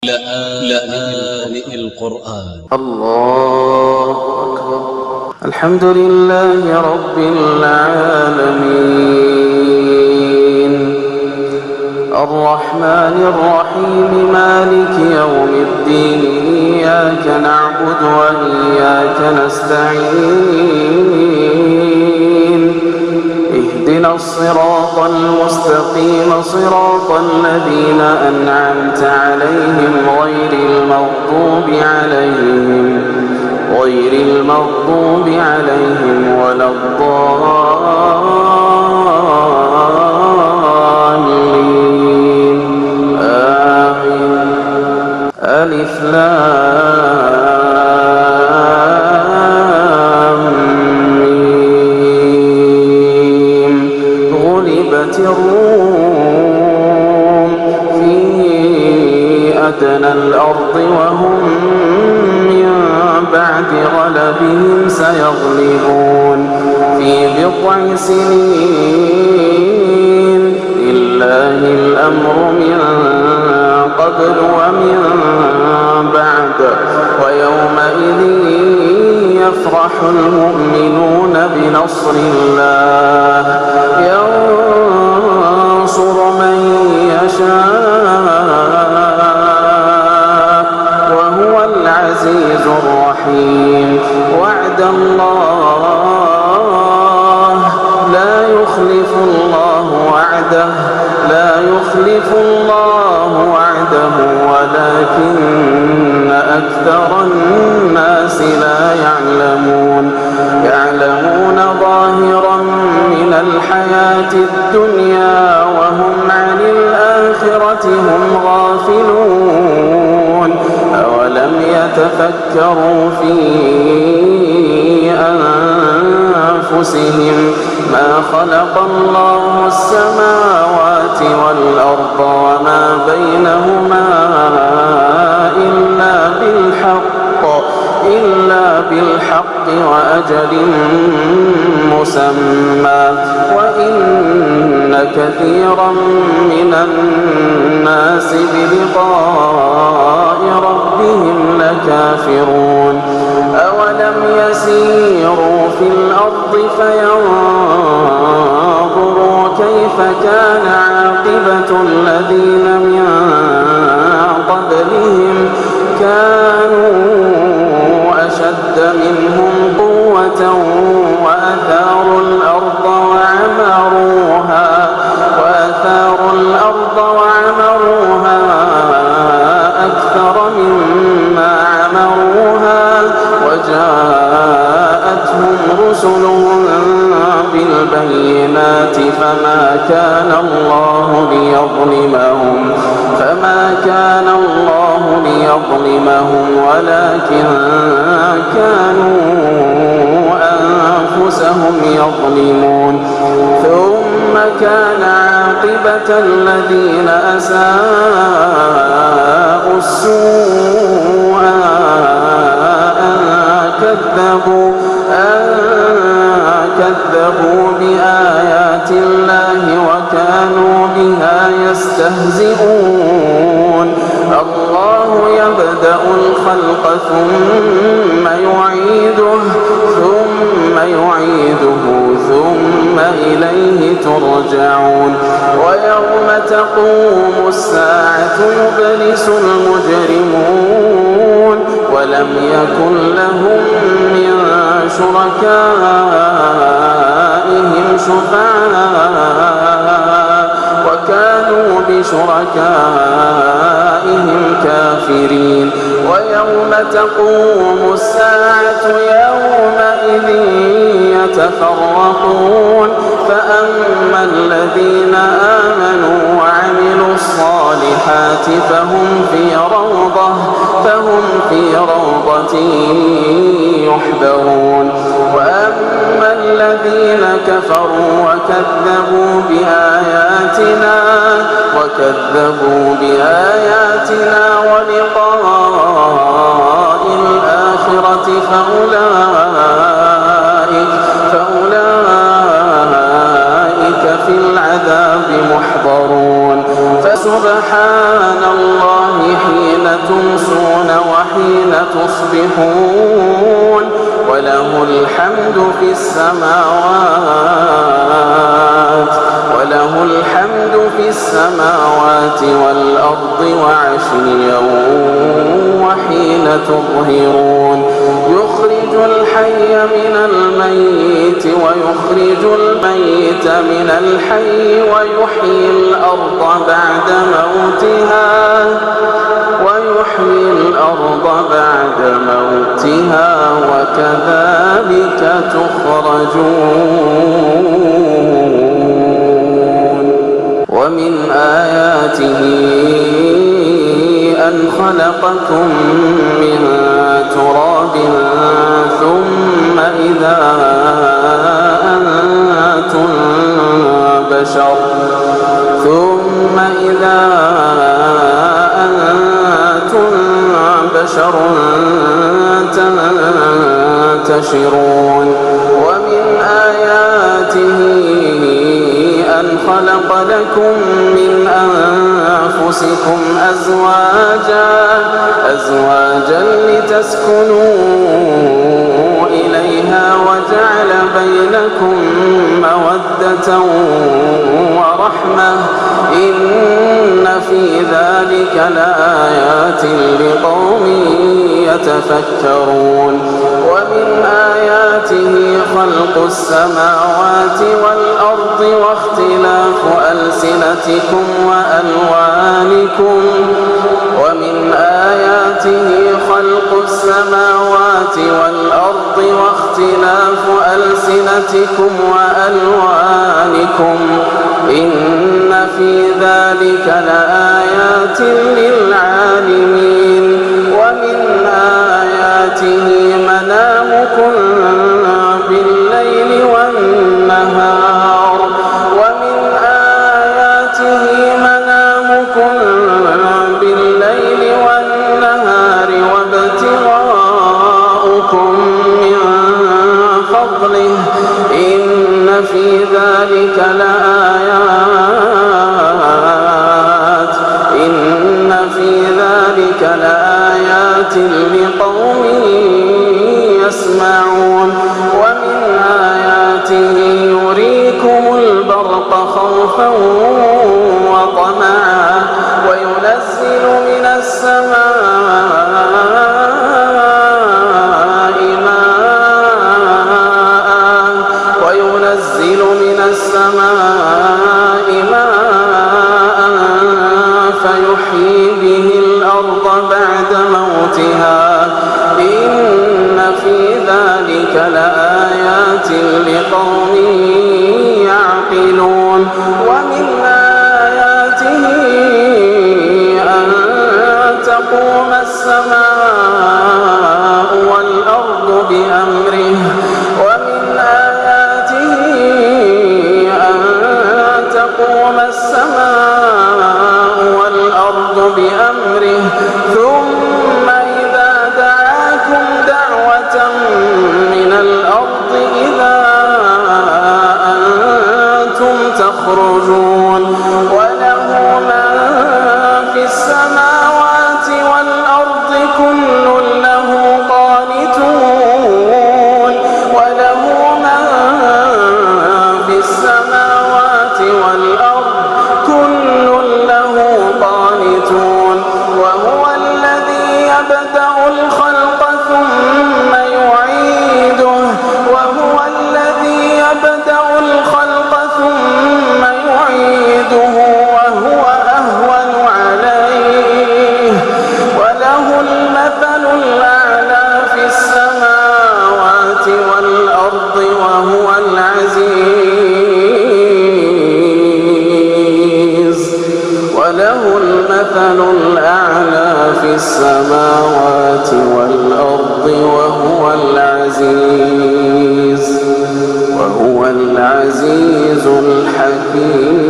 لآن القرآن. الله أكبر. الحمد لله رب العالمين الرحمن الرحيم مالك يوم الدين إياك نعبد وإياك نستعين اهدنا الصراط المستقيم صراط الذين أنعمت عليهم غير المغضوب عليهم ولا الضالين آمين. ألف لام ميم. غلبت الروم في أدنى الأرض وهم بعد غلبهم سيغلبون في بضع سنين لله الأمر من قبل ومن بعد ويومئذ يفرح المؤمنون بنصر الله ينصر من يشاء وهو العزيز الرحيم. وعد الله لا يخلف الله وعده ولكن أكثر الناس لا يعلمون ظاهرا من الحياة الدنيا وهم عن الآخرة هم غافلون. أولم يتفكروا في أنفسهم ما خلق الله السماوات والأرض وما بينهما إلا بالحق وأجل مسمى وإن كثيرا من الناس بلقاء ربهم لكافرون. أولم يسيروا في الأرض فينظروا كيف كان عاقبة الذين من قبلهم كانوا أشد منهم قوة وأثاروا الأرض وعمروها أكثر مما عمروها وجاءتهم رسلهم بالبينات فما كان الله ليظلمهم ولكن كانوا أنفسهم يظلمون. ثم كان عاقبة الذين أساءوا السوء أن كذبوا بآيات الله وكانوا بها يستهزئون. الله يبدأ الخلق ثم يعيده ثم إليه ترجعون. ويوم تقوم الساعة يبلس المجرمون ولم يكن لهم من شركائهم شفعاء وكانوا بشركائهم كافرين. ويوم تقوم الساعة يومئذ يتفرقون فأما الذين آمنوا وعملوا الصالحات فهم في روضة يحبرون. وأما الذين كفروا وكذبوا بآياتنا ولقاء الآخرة فأولئك في العذاب محضرون. فسبحان الله حين تمسون وحين تصبحون وله الحمد في السماوات والأرض وعشيا وحين تظهرون يخرج الحي من الميت ويخرج الميت من الحي ويحيي الأرض بعد موتها وكذلك تخرجون ومن آياته أن خلقكم من تراب ثم إذا أنتم بشر تنتشرون ومن آياته أن خلق لكم من أنفسكم أزواجا لتسكنوا إليها وجعل بينكم مودة ورحمة إن في ذلك لآيات لقوم يتفكرون ومن آياته خلق السماوات والأرض واختلاف ألسنتكم وألوانكم ومن آياته خلق السماوات والأرض واختلاف ألسنتكم وألوانكم إن في ذلك لآيات للعالمين ومن آياته منامكم بالليل والنهار وابتغاؤكم من فضله إن في ذلك لآيات لقوم يسمعون ومن آياته يريكم البرق خوفا وطمعا وينزل من السماء ماء فيحيي به الأرض بعد موتها إن في ذلك لآيات لقوم يعقلون ومن آياته أن تقوم السماء والأرض بأمره ومن آياته أن تقوم السماء والأرض بأمره ثم إذا دعاكم دعوة من الأرض إذا أنتم تخرجون وله من في السماوات والأرض كل له قانتون وله من في السماوات والأرض كل له قانتون وهو الذي يبدأ الخلق ثم يعيده وهو أهون عليه وله المثل الأعلى في السماوات والأرض وهو العزيز الحكيم.